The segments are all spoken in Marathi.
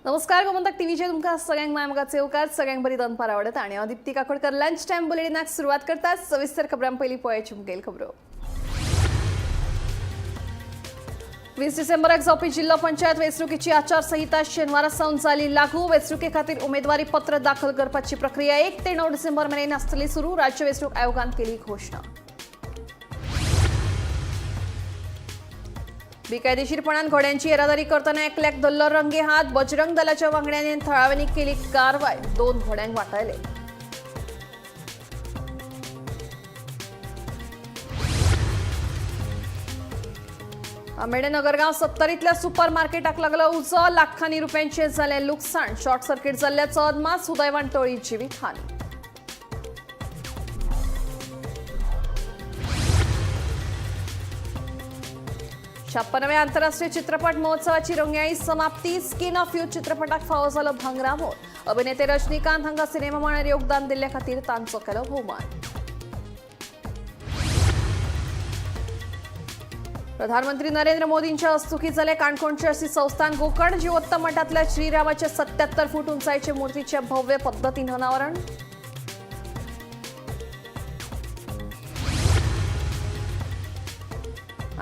नमस्कार गोमंतक टीव्हीचे तुमका सगळ्यांक मायमगाचे येवकार सगळ्यांक बरी दनपार आवडत आणि दीप्ती काकोडकर लंच टाइम बुलेटिनाक सुरुवात करतात सविस्तर खबरां पयली पळोवया मुखेल खबरो 20 डिसेंबराक जावपी जिल्हा पंचायत वेंचणुकेची आचारसंहिता शेनवारा सावन जाली लागू वेंचणुके खातीर उमेदवारी पत्र दाखल करपाची प्रक्रिया 1 ते 9 डिसेंबर मेरेन आसतली सुरू राज्य वेंचणूक आयोगान केली घोषणा बेकायदेशीरपणान घोड्यांची येरादारी करतना एकल्याक धरलो रंगे हात बजरंग दलाच्या वांगड्यांनी थळाव्यांनी केली कारवाय 2 घोड्यांक वाटायले आंबेडे नगरगांव सत्तरीतल्या सुपर मार्केटाक लागलो उजो लाखांनी रुपयांचे जाले लुकसाण शॉर्ट सर्किट जाल्ल्याचो अदमास सुदैवान टळी जिवीत हानी छप्पनव्या आंतरराष्ट्रीय चित्रपट महोत्सवाची रंग्याळी समाप्ती स्किन ऑफ यू चित्रपटाक फावो जालो भांगरा मोल अभिनेते रजनीकांत हांका सिनेमा मळार योगदान दिल्ले खातीर तांचो केलो भोवमान प्रधानमंत्री नरेंद्र मोदींच्या हस्तुकी जाले काणकोणचे अशी संस्थान गोकर्ण जीवोत्तम मठातल्या श्रीरामाच्या 77 फूट उंचायचे मूर्तीचे भव्य पद्धतीन अनावरण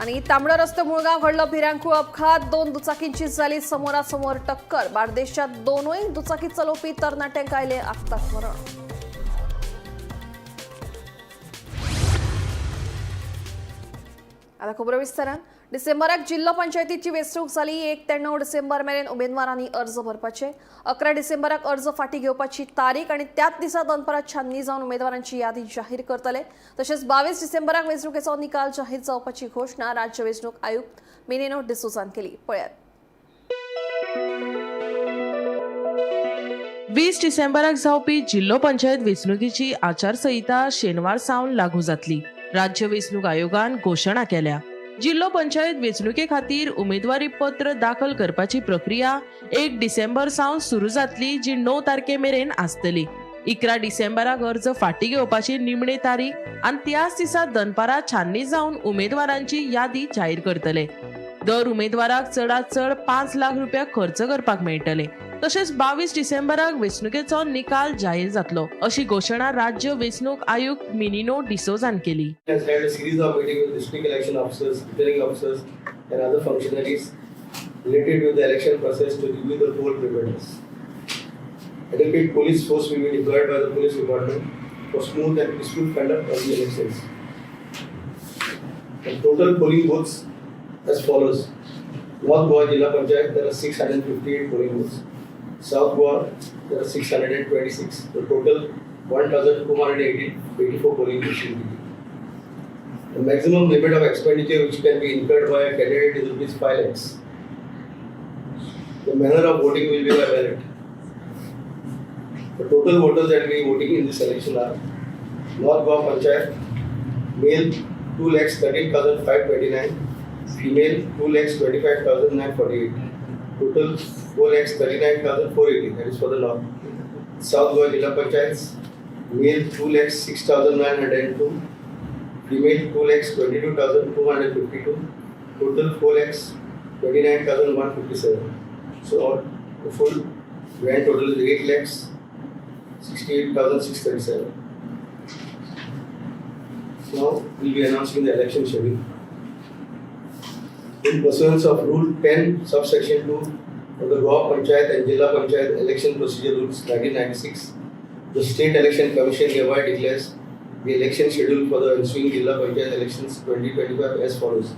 आणि तांबडो रस्तो मुळगाव घडलो भिरांकू अपघात 2 दुचाकींची जाली समोरासमोर टक्कर बार्देशात दोनूय दुचाकी चलोवपी तरणाट्यांक आयले आगताक मरण आता खबर विस्तारान डिसेंबराक जिल्हा पंचायतीची वेंचणूक जाली 1 ते 9 डिसेंबर मेरेन उमेदवारांनी अर्ज भरपाचे 11 डिसेंबराक अर्ज फाटी घेवपाची तारीख आणि त्याच दिसा दनपारात छाननी जावन उमेदवारांची यादी जाहीर करतले तसेच 22 डिसेंबराक वेंचणुकेचो निकाल जाहीर जावपाची घोषणा राज्य वेंचणूक आयुक्त मिनेनो डिसोजान केली पळयात 20 डिसेंबराक जावपी जिल्हा पंचायत वेंचणुकीची आचारसंहिता शेनवार सावन लागू जातली राज्य वेंचणूक आयोगान घोषणा केल्या जिल्हा पंचायत वेंचणुके खातीर उमेदवारी पत्र दाखल करपाची प्रक्रिया 1 डिसेंबर सावन सुरू जातली जी 9 तारखे मेरेन आसतली 11 डिसेंबराक अर्ज फाटी घेवपाची निमणे तारीख आणि त्याच दिसा दनपारा छाननी जावन उमेदवारांची यादी जाहीर करतले दर उमेदवाराक चडांत चड 5 लाख रुपया खर्च करपाक मेळटले तसेच 22 डिसेंबराक वेंचणुकेचो निकाल जाहीर जातलो अशी घोषणा राज्य वेंचणूक आयुक्त मिनिनो डिसोजान केली and other functionaries related with the election process to review the poll preparedness. Adequate police force will be deployed by the police department for smooth and peaceful conduct of the elections. The total polling booths as follows. North Goa Jilla Panchayat there are 658 polling booths. South Goa there are 626. The total 1,284 polling booths will be. The maximum limit of expenditure which can be incurred by a candidate is rupees 5 lakhs. The manner of voting will be by ballot. The total voters that will be voting in this election are North Goa Panchayat male 2,13,529, female 2,25,948, total 4,39,480. That is for the North. South Goa Jilla Panchayats male 2,06,902. Female 2,22,252, total 4,29,157. So the full grand total is 8,68,637. Now we'll be announcing the election schedule. In pursuance of Rule 10, subsection 2 of the Goa Panchayat and Jilla Panchayat Election Procedure Rules 1996, the State Election Commission hereby declares the election schedule for the ensuing Jilla Panchayat elections 2025 as follows.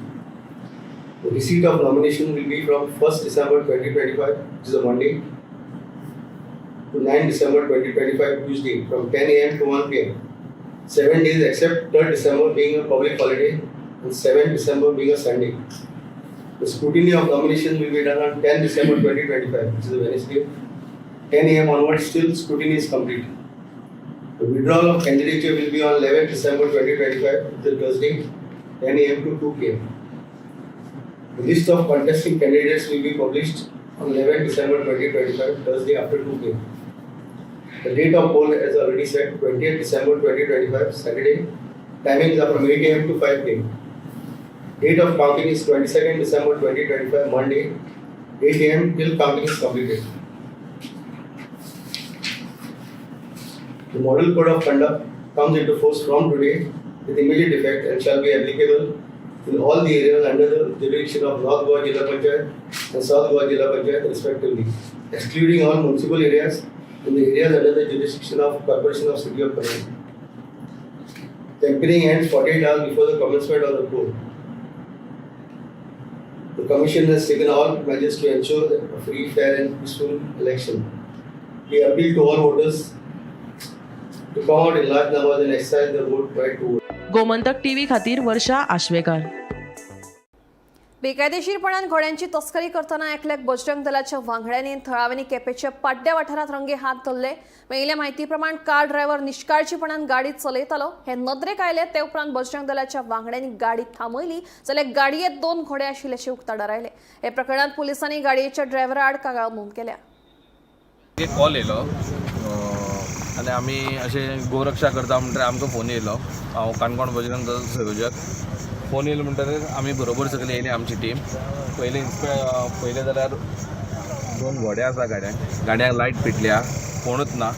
The receipt of nomination will be from 1st December 2025, which is a Monday, to 9 December 2025, Tuesday, from 10 a.m. to 1 p.m. 7 days except 3rd December being a public holiday and 7th December being a Sunday. The scrutiny of nomination will be done on 10 December 2025, which is a Wednesday. 10 a.m. onwards, still scrutiny is complete. The withdrawal of candidature will be on 11 December 2025, which is Thursday, 10 a.m. to 2 p.m. The list of contesting candidates will be published on 11 December 2025, Thursday after 2 p.m. The date of poll is already set, 20th December 2025, Saturday. Timings are from 8 a.m. to 5 p.m. Date of counting is 22nd December 2025, Monday, 8 a.m. till counting is completed. The Model Code of Conduct comes into force from today with immediate effect and shall be applicable in all the areas under the jurisdiction of North Goa Jilla Panchayat and South Goa Jilla Panchayat respectively, excluding all municipal areas in the areas under the jurisdiction of Corporation of City of Panay. Campaigning ends 48 hours before the commencement of the poll. The Commission has taken all measures to ensure a free, fair and peaceful election. We appeal to all voters to come out in large numbers and exercise their right to vote. Gomantak TV खातीर वर्षा आश्वेकर. बेकायदेशीरपणान घोड्यांची तस्करी करतना एकल्याक बजरंग दलाच्या वांगड्यांनी थळाव्यांनी केपेंच्या पाड्ड्या वाठारांत रंगे हात धरले. मेळिल्ल्या म्हायती प्रमाण कार ड्रायव्हर निश्काळजीपणान गाडी चलयतालो. हे नदरेक आयले ते उपरांत बजरंग दलाच्या वांगड्यांनी गाडी थांबयली जाल्यार गाडयेंत 2 घोडे आशिल्ल्याचे उक्ताडार आयले. हे प्रकरणात पुलिसांनी गाडयेच्या ड्रायव्हरा आड कागाळ नोंद केल्या. एक कॉल येयलो आनी आमी अशें गोरक्षा करता म्हणटकीर आमकां फोन येयलो. हांव काणकोण बजरंग दल संयोजक. फोन येयलो म्हणटकीर आमी बरोबर सगळी येयली आमची टीम. पयले जाल्यार 2 घोडे आसा गाड्यांक लायट पेटल्या, कोणूच ना.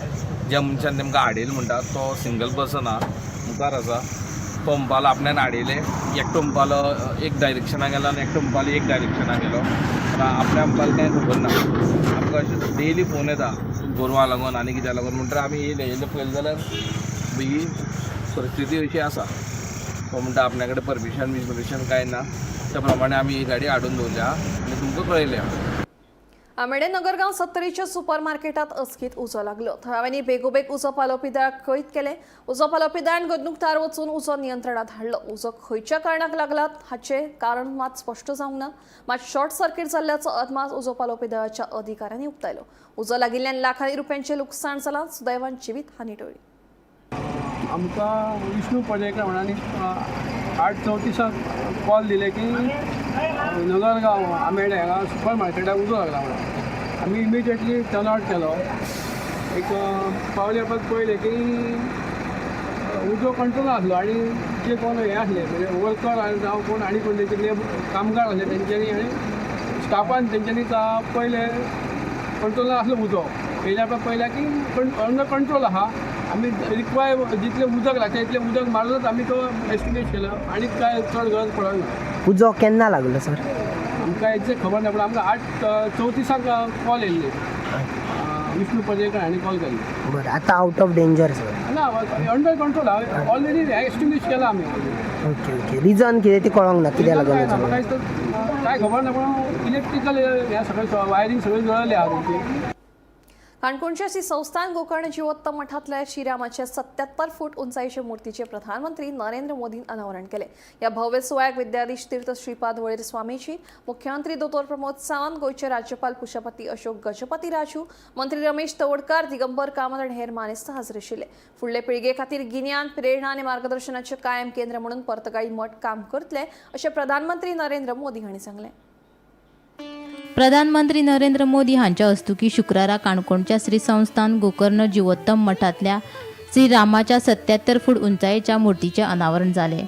ज्या मनशान तेमकां हाडयलो म्हणटा तो सिंगल पर्सन आहा, मुखार आसा. तो म्हणपालो आपल्यान हाडयले. एकटो म्हणपालो एक डायरेक्शनाक गेलो आनी एकटो म्हणपालो एक डायरेक्शनाक गेलो. आपल्या म्हणपालो कांय खबर ना. आमकां अशें डेली फोन येता गोरवां लागून आनी कित्याक लागून. म्हणटा आमी येयले पयले जाल्यार ही परिस्थिती अशी आसा. तो म्हणटा आपल्या कडेन परमिशन कांय ना. त्या प्रमाणे आमी ही गाडी हाडून दवरल्या आनी तुमकां कळयल्या. आमेडे नगरगांव सत्तरीच्या सुपर मार्केटात अचकीत उजो लागलो. थळाव्यांनी बेगोबेग उजो पालोवपी दळाक कैद केले. उजो पालोवपी दळान गदनुकतार वचून उजो नियंत्रणात हाडलो. उजो खंयच्या कारणाक लागला हाचे कारण मात स्पश्ट जावंक ना. मात शॉर्ट सर्किट जाल्ल्याचो अदमास उजो पालोवपी दळाच्या अधिकाऱ्यांनी उक्तायलो. उजो लागिल्ल्यान लाखांनी रुपयांचे लुकसाण जालां. सुदैवान जिवीत हानी टळ्ळी. आमकां विष्णू पर्येकर म्हणून 8:34 कॉल दिले की नगरगांव आमेडे हांगा सुपर मार्केटाक उजो लागला म्हणून. आमी इमिजिएटली टर्न आवट केलो. एक पावले पयले की उजो कंट्रोल आसलो आनी जे कोण हे आसले म्हणजे वर्कर जावं कोण आनी कोण तेंचे कामगार आसले तेंच्यांनी आनी स्टाफान तेंच्यांनी पयले कंट्रोल आसलो उजो. येयल्या पयल्या की अंडर कंट्रोल आहा. आमी रिक्वायर जितले उदक लागता तितले उदक मारूनच आमी तो एस्टिमेट केलो आनी काय चड गरज पडना. उजो केन्ना लागलो सर? आमकां एक्झॅक्ट खबर ना, पूण आमकां 8:34 कॉल येयल्ली. विष्णू पर्येकर हांणी कॉल केल्ली. बरं, आतां आउट ऑफ डेंजर सर? ना, अंडर कंट्रोल आहा. ऑलरेडी एस्टिमेट केला आमी. ओके. रिजन कितें ते कळोंक ना कित्याक लागून? काय खबर ना, पूण इलेक्ट्रिकल हे सगळें वायरींग सगळें जळयलें आहा तेंची. काणकोणच्या श्री संस्थान गोकर्ण जिवोत्तम मठातल्या श्रीरामाच्या 77 फूट उंचायेच्या मूर्तीचे प्रधानमंत्री नरेंद्र मोदीन अनावरण केले. या भव्य सुवाळ्याक विद्याधीश तीर्थ श्रीपाद वळीर स्वामीजी, मुख्यमंत्री दोतोर प्रमोद सावंत, गोयचे राज्यपाल पुष्पती अशोक गजपती राजू, मंत्री रमेश तवडकार, दिगंबर कामत आनी हेर मानेस्त हाजीर आशिल्ले. फुडले पिळगे खातीर गिन्यान, प्रेरणा आनी मार्गदर्शनाचे कायम केंद्र म्हणून पर्तगाळी मठ काम करतले अशें प्रधानमंत्री नरेंद्र मोदी हांणी सांगलें. प्रधानमंत्री नरेंद्र मोदी हांच्या हस्तुकी शुक्रारा काणकोणच्या श्री संस्थान गोकर्ण जिवोत्तम मठातल्या श्री रामाच्या 77 फूट उंचायेच्या मूर्तीचे अनावरण झाले.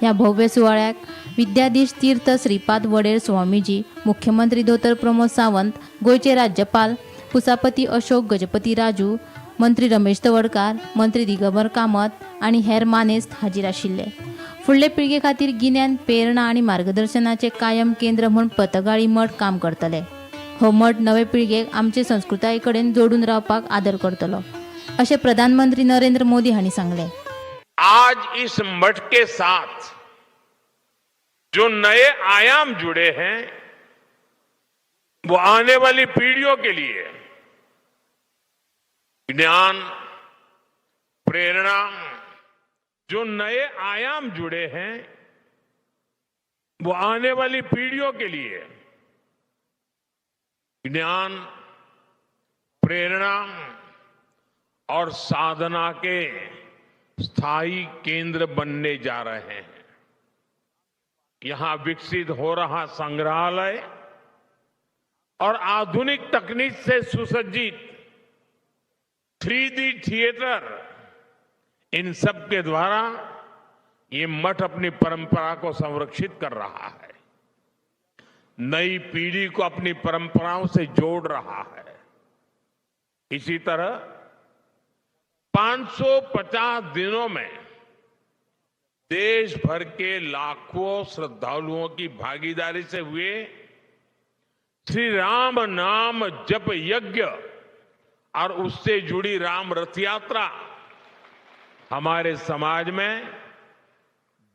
या भव्य सुवाळ्याक विद्याधीश तीर्थ श्रीपाद वडेर स्वामीजी, मुख्यमंत्री दोतर प्रमोद सावंत, गोयचे राज्यपाल पुष्पती अशोक गजपती राजू, मंत्री रमेश तवडकार, मंत्री दिगंबर कामत आनी हेर मानेस्त हाजीर आशिल्ले. फुडले पिळगे खातीर गिन्यान, प्रेरणा आनी मार्गदर्शनाचे कायम केंद्र म्हूण पर्तगाळी मठ काम करतले. हो मठ नवे पिळगेक आमचे संस्कृताये कडेन जोडून रावपाक आदर करतलो अशें प्रधानमंत्री नरेंद्र मोदी हांणी सांगले. आज इस मठ के साथ जो नए आयाम जुड़े हैं वो आने वाली पीढ़ियों के लिए ज्ञान, प्रेरणा, जो नए आयाम जुड़े हैं वो आने वाली पीढ़ियों के लिए ज्ञान, प्रेरणा और साधना के स्थायी केंद्र बनने जा रहे हैं. यहां विकसित हो रहा संग्रहालय और आधुनिक तकनीक से सुसज्जित 3D थिएटर, इन सब के द्वारा ये मठ अपनी परंपरा को संरक्षित कर रहा है, नई पीढ़ी को अपनी परंपराओं से जोड़ रहा है. इसी तरह 550 दिनों में देश भर के लाखों श्रद्धालुओं की भागीदारी से हुए श्री राम नाम जप यज्ञ और उससे जुड़ी राम रथ यात्रा हमारे समाज में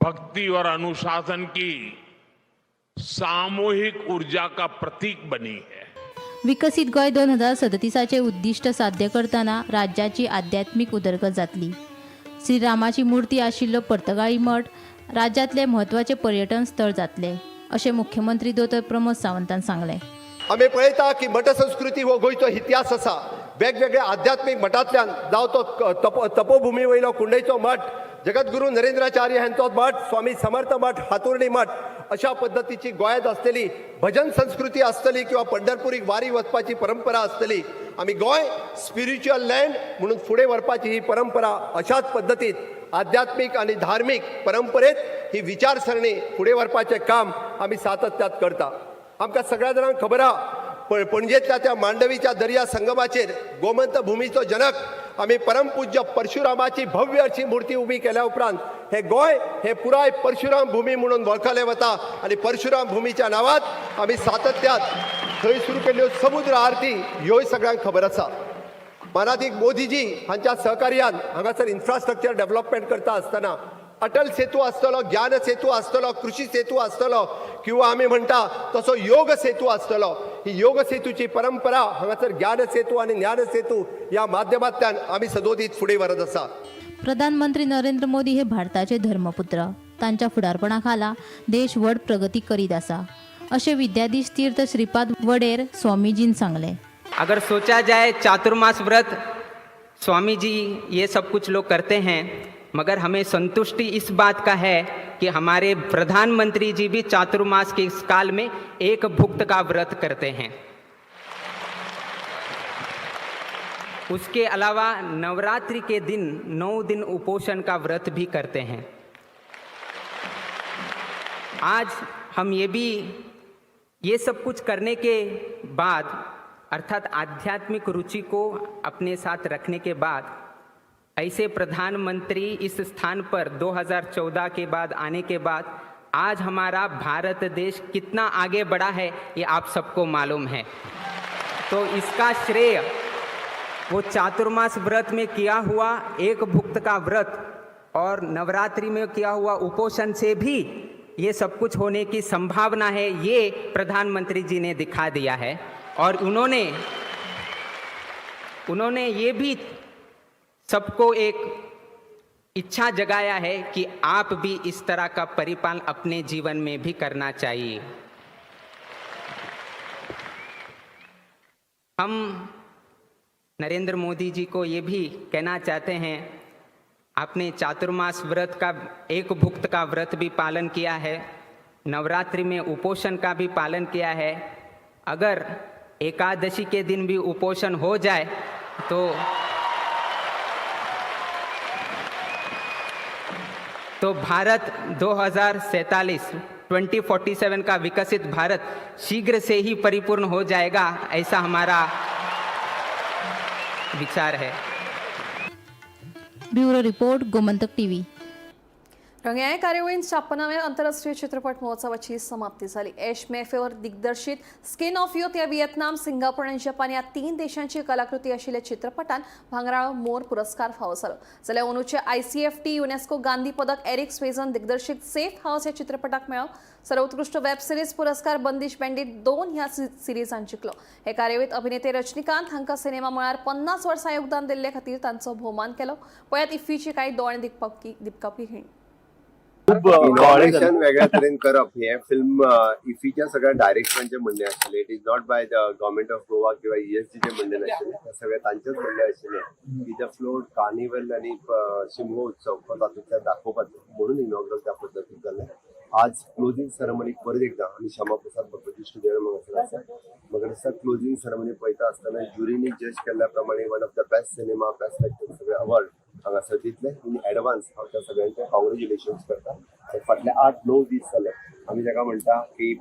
भक्ति और अनुशासन की सामूहिक ऊर्जा का प्रतीक बनी है. विकसित गोय 2037चे उद्दिष्ट साध्य करताना राज्याची आध्यात्मिक उदरगत जातली. श्रीरामाची मूर्ती आशिल्लो पर्तगाळी मठ राज्यातले महत्वाचे पर्यटन स्थळ जातले अशें मुख्यमंत्री दोतोर प्रमोद सावंतान सांगले. आमी पळयता की मठ संस्कृती हो गोंयचो इतिहास आसा. वेगवेगळ्या आध्यात्मिक मठांतल्यान जावं तो तपोभुमी वयलो कुंडयचो मठ, जगद्गुरू नरेंद्राचार्य हांचो मठ, स्वामी समर्थ मठ, हातुर्डी मठ अशा पद्धतीची गोंयांत आसलेली भजन संस्कृती आसतली किंवा पंढरपुरीक वारी वचपाची परंपरा आसतली. आमी गोंय स्पिरिच्युअल लँड म्हणून फुडें व्हरपाची ही परंपरा अशाच पद्धतीत आध्यात्मिक आणि धार्मीक परंपरेत ही विचारसरणी फुडें व्हरपाचें काम आमी सातत्यात करता. आमकां सगळ्या जाणांक खबर आहा पणजेंतल्या त्या मांडवीच्या दर्या संगमाचेर गोमंत भुमीचो जनक आमी परमपूज्य परशुरामाची भव्य अशी मूर्ती उबी केल्या उपरांत हे गोंय हे पुराय परशुराम भूमी म्हणून वळखले वता आणि परशुराम भूमीच्या नावात आमी सातत्यात थंय सुरू केल्ल्यो समुद्र आरती ह्योय सगळ्यांक खबर आसा. मानाधीक मोदीजी हांच्या सहकार्यान हांगासर इन्फ्रास्ट्रक्चर डेव्हलपमेंट करता आसतना अटल सेतू आसतलो, ज्ञान सेतू आसतलो, कृषी सेतू आसतलो किंवा आमी म्हणटा तसो योग सेतू आसतलो. ही योग सेतूची परंपरा हांगासर ज्ञान सेतू आणि ज्ञान सेतू या माध्यमांतल्यान आमी सदोदीत फुडें व्हरत आसा. प्रधानमंत्री नरेंद्र मोदी हे भारताचे धर्मपुत्र. तांच्या फुडारपणा खाला देश व्हड प्रगती करीत आसा अशें विद्याधीश तीर्थ श्रीपाद वडेर स्वामीजीन सांगले. अगर सोचा जाए चातुर्मास व्रत स्वामी जी ये सब कुछ लोग करते हैं, मगर हमें संतुष्टि इस बात का है कि हमारे प्रधानमंत्री जी भी चातुर्मास के इस काल में एक भुक्त का व्रत करते हैं. उसके अलावा नवरात्रि के दिन 9 दिन उपोषण का व्रत भी करते हैं. आज हम ये सब कुछ करने के बाद अर्थात आध्यात्मिक रुचि को अपने साथ रखने के बाद ऐसे प्रधानमंत्री इस स्थान पर 2014 के बाद आने के बाद आज हमारा भारत देश कितना आगे बढ़ा है ये आप सबको मालूम है. तो इसका श्रेय वो चातुर्मास व्रत में किया हुआ एक भुक्त का व्रत और नवरात्रि में किया हुआ उपोषण से भी ये सब कुछ होने की संभावना है, ये प्रधानमंत्री जी ने दिखा दिया है. और उन्होंने ये भी सबको एक इच्छा जगाया है कि आप भी इस तरह का परिपालन अपने जीवन में भी करना चाहिए. हम नरेंद्र मोदी जी को ये भी कहना चाहते हैं, आपने चातुर्मास व्रत का एक भुक्त का व्रत भी पालन किया है, नवरात्रि में उपोषण का भी पालन किया है. अगर एकादशी के दिन भी उपोषण हो जाए तो भारत 2047 का विकसित भारत शीघ्र से ही परिपूर्ण हो जाएगा, ऐसा हमारा विचार है. Bureau report Gomantak TV. रंगयाय कार्यावळीत 56व्या आंतरराष्ट्रीय चित्रपट महोत्सवाची समाप्ती झाली. एश मेफेवर दिग्दर्शित स्किन ऑफ यूथ या व्हिएतनाम, सिंगापूर आणि जपान या 3 देशांची कलाकृती आशिल्ल्या चित्रपटान भांगराळो मोर पुरस्कार फावो जालो. जाल्यार ओनूचे ICFT युनेस्को गांधी पदक एरिक स्वेझन दिग्दर्शित सेफ हाऊस या चित्रपटाक मेळ्ळो. सर्वोत्कृष्ट वेब सिरीज पुरस्कार बंदिश बँडीट 2 ह्या सिरीजान जिखलो. हे कार्यावळीत अभिनेते रजनीकांत हांका सिनेमा मळार 50 वर्सां योगदान दिल्ले खातीर तांचो भोवमान केलो. पळयात इफ्फीची कांय दोळे दिपकावपी खीण. खूप इनोव्हेशन वेगळ्या तरेन करप हे फिल्म इफीच्या सगळ्या डायरेक्टरांचे म्हणणे आसले. It is not by the government of Goa किंवा ESGचे म्हणणे नाशिल्ले, ते सगळे तांचेच म्हणणे आशिल्ले की द फ्लोट कार्निवल आणि शिमगो उत्सव तातूंतल्यान दाखोवपाचो म्हणून इनॉग्रल त्या पद्दतीन जाल्लें. आज क्लोजिंग सेरेमनी परत एकदा आमी श्यामाप्रसाद भगवती स्टुडिओ हांगासर आसा. म्हाका दिसता क्लोजिंग सेरेमनी पळयता आसतना ज्युरीनी जज केल्ल्या प्रमाणे one of the best cinema, best actor सगळे अवॉर्ड हांगासर दितले. इन एडवान्स हांव त्या सगळ्यांचे कॉंग्रॅच्युलेशन्स करता. फाटले 8-9 दीस जाले आमी ताका म्हणटा की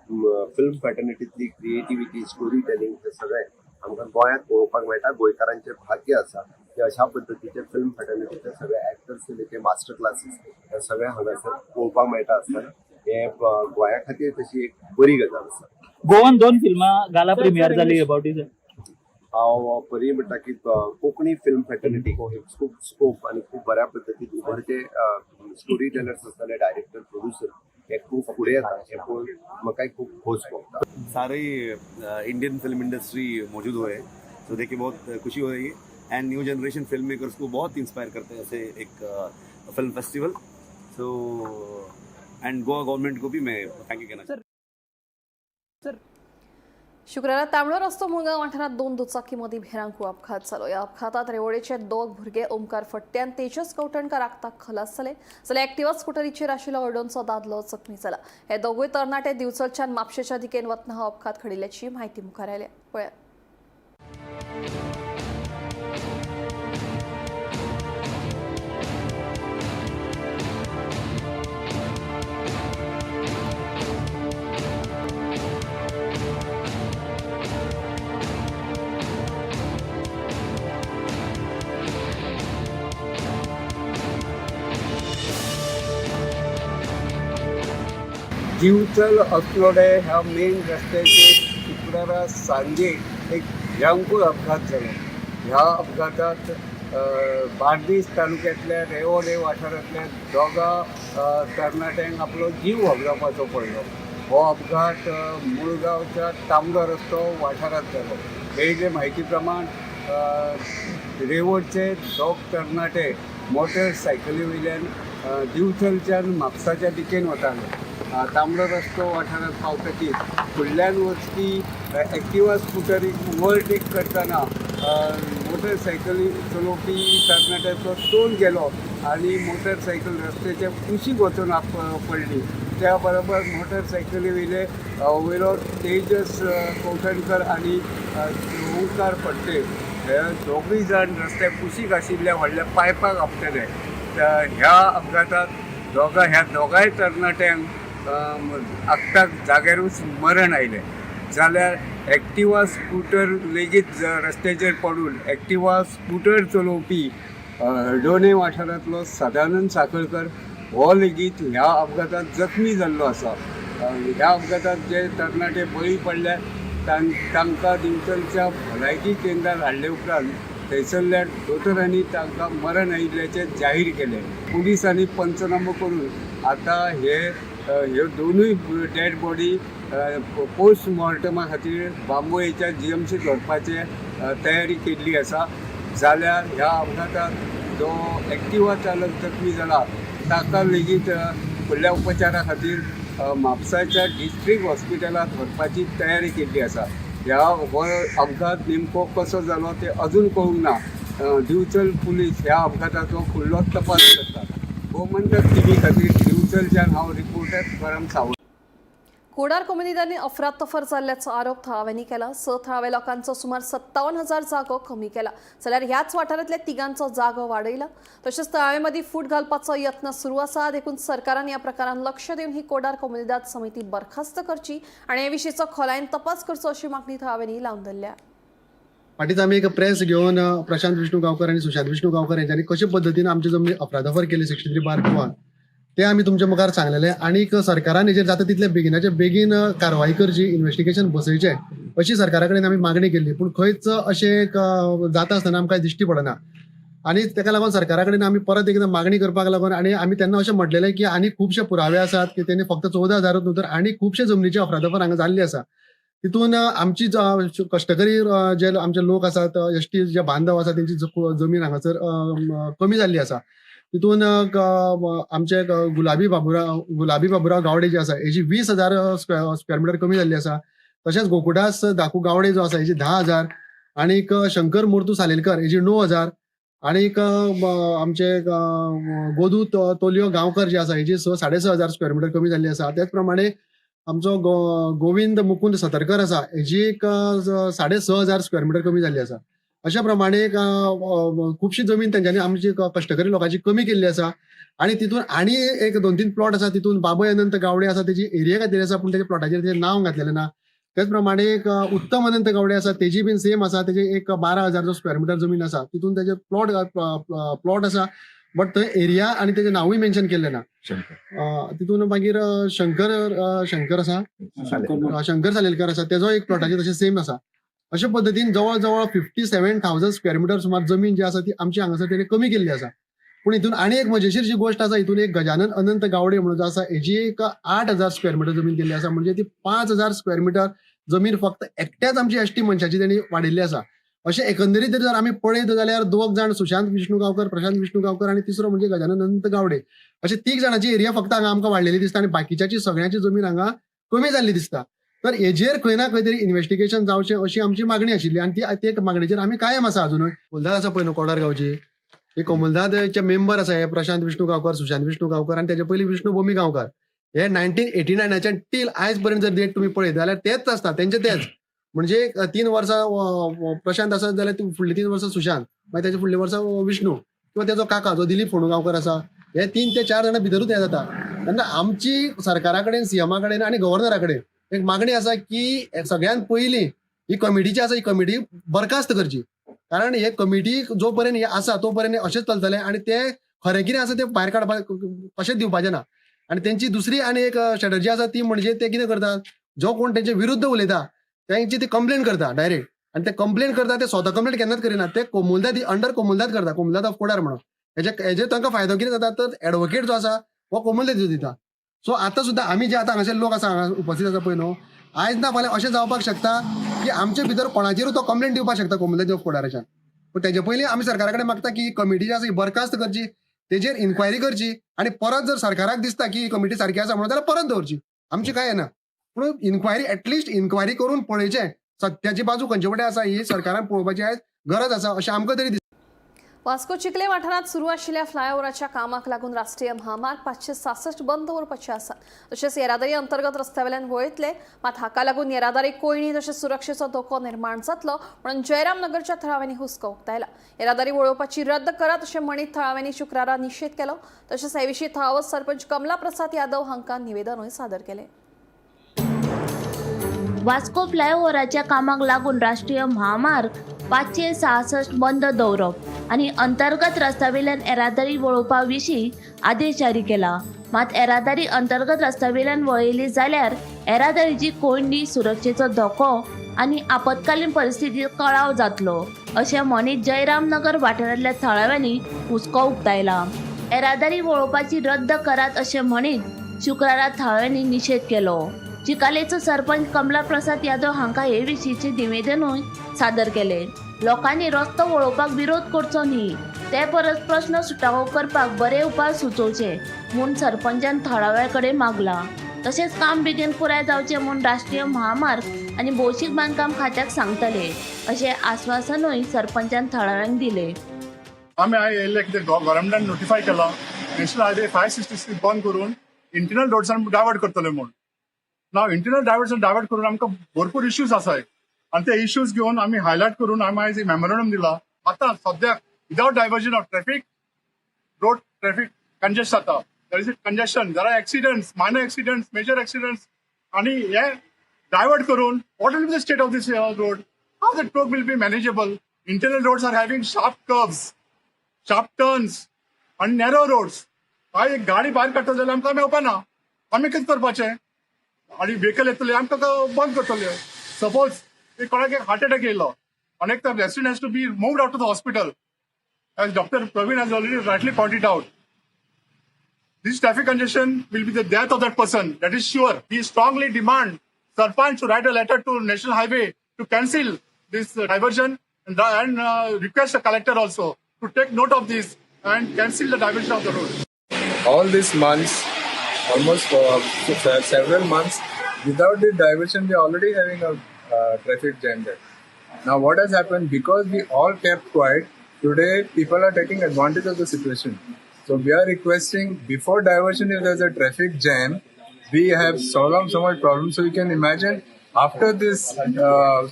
फिल्म पॅटर्निटींतली क्रिएटिविटी, स्टोरी टेलिंग हे सगळें आमकां गोंयांत पळोवपाक मेळटा. गोंयकारांचें भाग्य आसा अशा पद्दतीचे फिल्म फॅटर्निटीचे सगळे ऍक्टर्स ते मास्टर क्लासीस हे सगळे हांगासर पळोवपाक मेळटा आसतना हे गोंया खातीर तशी एक बरी गजाल आसा. गोवन 2 फिल्मां गाला प्रिमियर जाली अबाउट इट. हांव परी म्हणटा की कोंकणी फिल्म फॅटर्निटी खूब स्कोप आनी खूब बऱ्या पद्दतीन उभरते स्टोरी टेलर्स आसतले डायरेक्टर प्रोड्युसर हे खूब फुडें येता हे पळोवन म्हाकाय खूब खोस भोगता. सारे इंडियन फिल्म इंडस्ट्री मौजूद हुए हैं तो देखिए बहुत खुशी हो रही है end new generation film makers को बहुत इंस्पायर करते हैं ऐसे एक film festival. So and Goa government को भी मैं थैंक यू कहना चाहता हूँ. शुक्रारा तांबडो रस्तो मुळगांव वाठारात 2 दुचाकीमदीं भिरांकू अपघात जालो. ह्या अपघातात रेवोडेचे 2 भुरगे ओमकार फट्टे आनी तेजस कवठणकार आगताक खलास जाले जाल्यार एक्टिवा स्कुटरीचेर आशिल्लो हळडोणचो दादलो जखमी जाला. हे दोगूय तरणाटे दिवचलच्यान म्हापशेच्या दिकेन वतना हो अपघात घडिल्ल्याची म्हायती मुखार आयल्या. पळयात. दिवचल अस्लोडे ह्या मेन रस्त्याचेर शुक्रारा सांजे एक भयंकर अपघात जालो. ह्या अपघातात बार्देस तालुक्यांतल्या रेवोडे वाठारांतल्या दोगा तरणाट्यांक आपलो जीव वगडावपाचो पडलो. हो अपघात मुळगांवच्या तांबडो रस्तो वाठारांत जालो. मेळिल्ले म्हायती प्रमाण रेवोडचे 2 तरणाटे मोटरसायकली वयल्यान दिवचलच्यान म्हापसाच्या दिकेन वताले. तांबडो रस्तो वाठारांत पावतकीर फुडल्यान वचपी एक्टिवा स्कुटरीक ओवरटेक करतना मोटरसायकली चलोवपी तरणाट्याचो तोल गेलो आनी मोटरसायकल रस्त्याच्या कुशीक वचून पडली. त्या बरोबर मोटरसायकली वयलो तेजस कवठणकर आनी ओंकार फट्टे हे दोगूय जाण रस्त्या कुशीक आशिल्ल्या व्हडल्या पायपाक आपटले. ह्या अपघातात ह्या दोगांय तरणाट्यांक आगताक जाग्यारूच मरण आयलें. जाल्यार एक्टिवा स्कूटर लेगीत रस्त्याचेर पडून एक्टिवा स्कूटर चलोवपी हळडोणे वाठारांतलो सदानंद साखळकर हो लेगीत ह्या अपघातात जखमी जाल्लो आसा. ह्या अपघातात जे तरणाटे बळी पडल्या तांकां दिवचलच्या भलायकी केंद्रांत हाडले उपरांत थंयसरल्या दोतोरांनी तांकां मरण आयिल्ल्याचें जाहीर केलें. पुलिसांनी पंचनामो करून आतां ह्यो दोनूय डेड बॉडी पोस्टमॉर्टमा खातीर बांबोळेच्या GMCत व्हरपाची तयारी केल्ली आसा. जाल्यार ह्या अपघातात जो एक्टिवा चालक जखमी जाला ताका लेगीत फुडल्या उपचारा खातीर म्हापसाच्या डिस्ट्रिक्ट हॉस्पिटलांत व्हरपाची तयारी केल्ली आसा. हो अपघात नेमको कसो जालो ते अजून कळूंक ना. दिवचल पुलीस ह्या अपघाताचो फुडलो तपास करता. गोमंतक TV खातीर दिवचलच्यान हांव रिपोर्टर परम सावंत. कोडार कम्युनिटींनी अफरातफर जाल्ल्याचो आरोप थळाव्यांनी केला. 6 थळावे लोकांचो सुमार 57,000 जागो कमी केला जाल्यार ह्याच वाठारांतल्या 3 जागो वाडयला. तशेंच थळावे मदीं फूट घालपाचो यत्न सुरू आसा. देखून सरकारान ह्या प्रकारान लक्ष दिवन ही कोडार कम्युनिदाद समिती बरखास्त करची आनी हे विशींचो खोलायेन तपास करचो अशी मागणी थळाव्यांनी लावन धरल्या. फाटींच आमी एक प्रेस घेवन प्रशांत विष्णू गांवकर आनी सुशांत विष्णू गांवकर यांच्यानी कशे पद्दतीन आमची जमनी अफरातफर केली 63/2 ते आमी तुमच्या मुखार सांगलेले. आनीक सरकारान हेजेर जाता तितले बेगिनाचे बेगीन कारवाई करची, इन्व्हेस्टिगेशन बसयचे अशी सरकारा कडेन आमी मागणी केल्ली. पूण खंयच अशें जाता आसतना आमकां दिश्टी पडना. आनी ताका लागून सरकारा कडेन आमी परत एकदां मागणी करपाक लागून आनी आमी तेन्ना अशें म्हटलेलें की आनी खुबशे पुरावे आसात की तेणी फक्त 14,000 न्हू तर आनी खुबशे जमनीची अफरातफर हांगा जाल्ली आसा. तितून आमची कश्टकरी जे आमचे लोक आसात, एसटी जे बांधव आसा तेंची जमीन हांगासर कमी जाल्ली आसा. तितून आमचे गुलाबी बाबुराव गावडे जे आसा हेजी 20,000 स्क्वेअर मिटर कमी जाल्ली आसा. तशेंच गोकुळदास दाखू गावडे जो आसा हेजी 10,000 आनीक शंकर मुर्तू सालेलकर हेजी 9,000 आनीक आमचे गोदू तोलियो गांवकर जे आसा हेजी 6,500 स्क्वेअर मिटर कमी जाल्ली आसा. त्याच प्रमाणे आमचो गोविंद मुकुंद सतरकर आसा हेजी 6,500 स्क्वेअर मिटर कमी जाल्ली आसा. अशा प्रमाणे खुबशी जमीन तेंच्यांनी आमची कश्टकरी लोकांची कमी केल्ली आसा. आणि तितून आणि एक 2-3 प्लॉट आसा तितून बाबय अनंत गावडे आसा तेजी एरिया खातीर आसा पूण तेच्या प्लॉटाचेर तेजें नांव घातलेलें ना. त्याच प्रमाणे एक उत्तम अनंत गावडे आसा तेजी बीन सेम आसा, तेजे एक 12,000 स्क्वेअर मिटर जमीन आसा, तितून तेजे प्लॉट आसा, बट थंय एरिया आणि तेजें नांवूय मेन्शन केल्लें ना. तितून मागीर शंकर आसा, शंकर सालेलकर आसा, तेजो एक प्लॉटाचे तशें सेम आसा. अशे पद्दतीन जवळ जवळ 57,000 स्क्वेअर मिटर सुमार जमीन जी आसा ती आमची हांगासर तेणे कमी केल्ली आसा. पूण हितून आनी एक मजेशीर जी गोष्ट आसा, हितून एक गजानन अनंत गावडे म्हणून जो आसा, हेजी एक 8,000 स्क्वेअर मिटर जमीन केल्ली आसा. म्हणजे ती 5,000 स्क्वेअर मिटर जमीन फक्त एकट्याच आमची एसटी मनशाची तेणी वाडिल्ली आसा. अशें एकंदरीत जर आमी पळयत जाल्यार 2 जाण सुशांत विष्णू गांवकर, प्रशांत विष्णू गांवकर आणि तिसरो म्हणजे गजानन अनंत गावडे, अशे 3 जाणांची एरिया फक्त हांगा आमकां वाडलेली दिसता आणि बाकीच्याची सगळ्यांची जमीन हांगा कमी जाल्ली दिसता. तर हेजेर खंय ना खंय तरी इन्व्हेस्टिगेशन जावचें अशी आमची मागणी आशिल्ली आणि ती मागणीचेर आमी कायम आसा अजूनय. कोमलदाद आसा पळय न्हू कोडारगांवची, हे कोमलदादचे मेंबर आसा, हे प्रशांत विष्णू गांवकर, सुशांत विष्णू गांवकर आणि त्याच्या पयलीं विष्णू भोमी गांवकर. हे 1989च्यान टील आयज पर्यंत जर डेट तुम्ही पळयत जाल्यार तेच आसता, तेच. म्हणजे 3 वर्सां प्रशांत आसा जाल्यार फुडलीं 3 वर्सां सुशांत, मागीर त्याच्या फुडलीं वर्सां विष्णू किंवा त्याचो काका जो दिलीप फोंडू गांवकर आसा, हे 3 ते 4 जाणां भितरूच हे जाता. तेन्ना आमची सरकारा कडेन, सीएमा कडेन आणि गव्हर्नरा कडेन एक मागणी आसा की सगळ्यात पयलीं ही कमिटीची आसा, ही कमिटी बरखास्त करची. कारण हे कमिटी जो पर्यंत हे आसा तो पर्यंत अशेंच चलतले आणि ते खरें कितें आसा ते भायर काडपाक अशेंच दिवपाचें ना. आणि त्यांची दुसरी आणि एक स्ट्रॅटजी आसा ती म्हणजे ते कितें करतात, जो कोण तेंचे विरुद्ध उलयता त्यांची ती कंप्लेंट करता डायरेक्ट, आणि ते कंप्लेंट करता ते स्वता कंप्लेंट केन्नाच करिना, ते कोमलदाद अंडर कोमलदाद करता, कोमलदाद ऑफ कोडार म्हणून. हेजे तांकां फायदो कितें जाता तर एडवोकेट जो आसा हो कोमलदाद दिता. सो आतां सुद्दां आमी जे आतां हांगासर लोक आसा, हांगा उपस्थित आसा पळय न्हू, आयज ना फाल्यां अशें जावपाक शकता की आमचे भितर कोणाचेरूय तो कंप्लेंट दिवपाक शकता कोमलदाद ऑफ कोडाराच्यान. पूण तेजे पयलीं आमी सरकारा कडेन मागता की ही कमिटी जी आसा ही बरखास्त करची, तेजेर इन्क्वायरी करची आणि परत जर सरकाराक दिसता की ही कमिटी सारकी आसा म्हणून जाल्यार परत दवरची, आमची काय येना. पूण इन्क्वायरी एटलिस्ट इन्क्वायरी करून पळयचें सत्याची बाजू खंयचे वटेन आसा ही सरकारान पळोवपाची आयज गरज आसा अशें आमकां तरी दिसता. वास्को चिखले वाठारात सुरू आशिल्ल्या फ्लायओव्हराच्या कामाक लागून राष्ट्रीय महामार्ग 566 बंद उरपाचे आसा. तशेंच येरादारी अंतर्गत रस्त्यावेल्यान वयतले, मात हाका लागून येरादारी कोयणी तशेंच सुरक्षेचो धोको निर्माण जातलो म्हणून जयरामनगरच्या थळाव्यांनी हुस्को उक्तायला. येरादारी वळोवपाची रद्द करात अशें म्हणीत थळाव्यांनी शुक्रारा निशेध केलो. तशेंच हे विशीं थळावो सरपंच कमला प्रसाद यादव हांकां निवेदनूय सादर केलें. वास्को फ्लायओव्हराच्या कामाक लागून राष्ट्रीय महामार्ग 566 बंद दवरप आणि अंतर्गत रस्त्यावेल्यान येरादारी वळोवपा विशीं आदेश जारी केला. मात येरादारी अंतर्गत रस्त्यावेल्यान वळयली जाल्यार येरादारीची कोंडी, सुरक्षेचो धोको आणि आपत्कालीन परिस्थितीत कळाव जातलो अशें म्हणीत जयरामनगर वाठारांतल्या थळाव्यांनी हुस्को उक्तायला. येरादारी वळोवपाची रद्द करात अशें म्हणीत शुक्रारा थळाव्यांनी निशेध केलो. चिकालेचो सरपंच कमला प्रसाद यादव हांकां हे विशींचे निवेदनूय सादर केले. लोकांनी रस्तो वळोवपाक विरोध करचो न्ही, ते परस प्रश्न सुटावो करपाक बरे उपाय सुचोवचे म्हूण सरपंचान थळाव्या कडेन मागला. तशेंच काम बेगीन पुराय जावचें म्हूण राष्ट्रीय महामार्ग आनी भौशीक बांदकाम खात्याक सांगतले अशें आश्वासनूय सरपंचान थळाव्यांक दिलें. आमी येयल्ले कितें गव्हर्मेंटान नोटिफाय केला नॅशनल हायवे 566 बंद करून इंटरनल रोड्सान डायवर्ट करतले म्हूण. नाव इंटरनल डायवर्ट करून आमकां भरपूर इश्यूज आसाय आणि ते इश्यूज घेवन आमी हायलायट करून आमी आयज मेमोरंडम दिला. आतां सद्याक without diversion of traffic road traffic congest जाता. There is a congestion, there are accidents, minor accidents, major accidents, आणि हे डायवर्ट करून what will be the state of this road, how the road will be manageable. Internal roads are having sharp curves, sharp turns आणि नॅरो रोड्स. हांव एक गाडी भायर काडटलो जाल्यार आमकां मेळपाना, आमी कितें करपाचें. आणि व्हेकल येतले आमकां बंद करतले. सपोज कोणाक एक हार्ट अटॅक येयलो आणि एक resident has to be moved out to the hospital, as doctor Praveen has already rightly pointed out. This traffic congestion will be the death of that person, that is sure. We strongly demand sarpanch to write a letter to national highway to cancel this diversion and request the collector also to take note of this and cancel the diversion of the road. All these months, almost for several months, without the diversion, we are already having a traffic jam there. Now, what has happened? Because we all kept quiet, today people are taking advantage of the situation. So, we are requesting before diversion, if there is a traffic jam, we have so much problems. So, you can imagine after this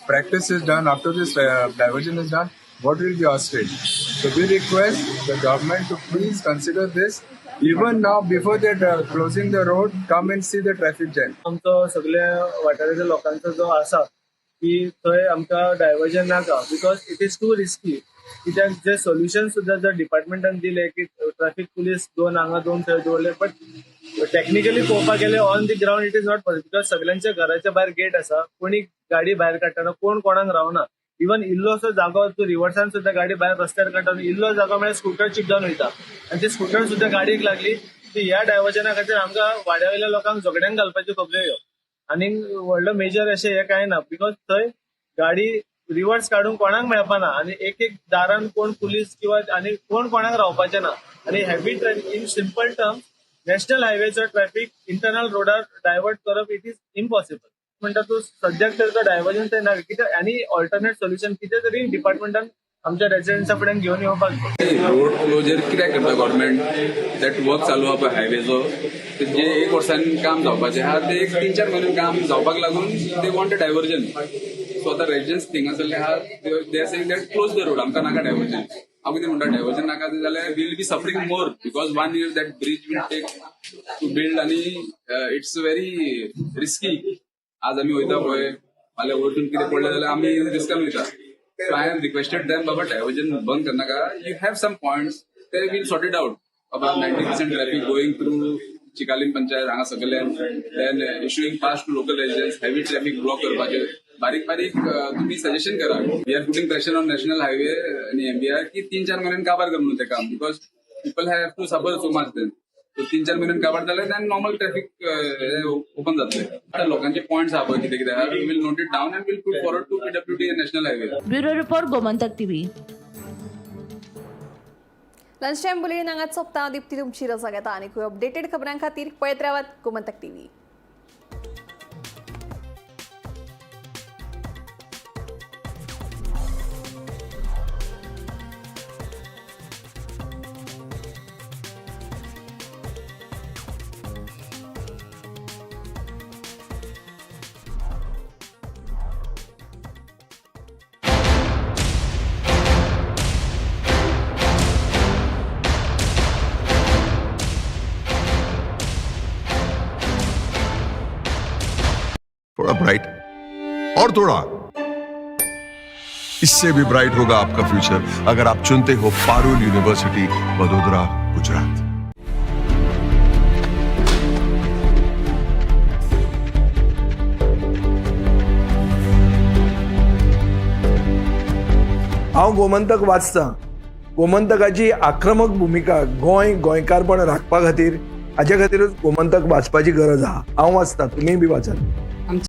practice is done, after this diversion is done, what will be our state? So, we request the government to please consider this Even now, before that closing the road, come and see the traffic jam. आमचो सगळे वाठाराच्या लोकांचो जो आसा की थंय आमकां डायवर्जन नाका because it is to risky. कित्याक जे सोल्युशन सुद्दां जर डिपार्टमेंटान दिले की ट्रॅफिक पुलीस 2 हांगा 2 थंय दवरले, बट टेक्निकली पळोवपाक गेले on the ground it is not possible. Because सगळ्यांच्या घराच्या भायर गेट आसा, कोणी गाडी भायर काडटना कोण कोणाक रावना. इवन इल्लोसो जागो तूं रिवर्सान सुद्दां गाडी भायर रस्त्यार काडटा, इल्लो जागो म्हळ्यार स्कूटर चिप जावन वयता आनी ती स्कूटर सुद्दां गाडयेक लागली की ह्या डायवर्जना खातीर आमकां वाड्या वयल्या लोकांक झगड्यांक घालपाच्यो खबऱ्यो ह्यो. आनी व्हडलो मेजर अशें हें कांय ना बिकॉज थंय गाडी रिवर्स काडूंक कोणाक मेळपाना आनी एक दारान कोण पुलीस किंवा आनी कोण कोणाक रावपाचें ना. आनी heavy traffic in simple terms national हायवेचो ट्रॅफिक इंटरनल रोडार डायवर्ट करप इट इज इम्पॉसिबल. म्हणटा तूं सद्याक तर तो डायवर्जन ते ना, कित्याक आनी ऑल्टरनेट सोल्युशन कितें तरी डिपार्टमेंटान आमच्या रेसिडेंट्सा फुड्यान घेवन येवपाक. रोड क्लोजर कित्याक करता गव्हर्मेंट? दॅट वर्क चालू आहा पळय हायवेचो, जे 1 वर्सान काम जावपाचें आहा ते 3-4 म्हयने काम जावपाक लागून they want a diversion. So आतां रेजिडेंट्स थिंग आसले आहा they are saying that close the road, आमकां नाका डायवर्जन. हांव कितें म्हणटा, डायवर्जन नाका जाल्यार will be suffering more because 1 year that bridge will take to build आनी इट्स व्हेरी रिस्की. आज आमी वयता पळय, फाल्यां वचून कितें पडलें जाल्यार आमी रिस्कान वयता. So I have requested them, Baba, diversion बंद करना का. You have some points, they will sort it out. About 90% traffic going through Chikalim Panchayat, हांगा सगळ्यान, then issuing pass to local residents, heavy traffic block करपाचे. बारीक तुम्ही सजेशन करा. We are putting pressure on national highway आणि MBR की 3-4 महिन्यान काबार करून ते काम because people have to suffer so much then. So 3-4 महिन्यान काबार जाले then normal traffic ओपन जातले. आता लोकांचे पॉइंट्स आहा पळय कितें आहा, we will note it down and we'll put forward to PWD and national highway. Bureau report Gomantak TV. Lunch time bulletin हांगाच सोंपता. दिप्ती तुमची रजा घेता आनी खूब अपडेटेड खबरां खातीर पळयत रावात गोमंतक टीव्ही. थोड़ा ब्राइट और थोड़ा, इससे भी ब्राइट होगा आपका फ्यूचर अगर आप चुनते हो पारुल यूनिवर्सिटी, वडोदरा, गुजरात. हांव गोमंतक वाचतां. गोमंतकाची आक्रमक भुमिका गोंयकारपण राखपा खातीर हाचे खातीरच गोमंतक वाचपाची गरज आहा. हांव वाचतां, तुमीय बी वाचात.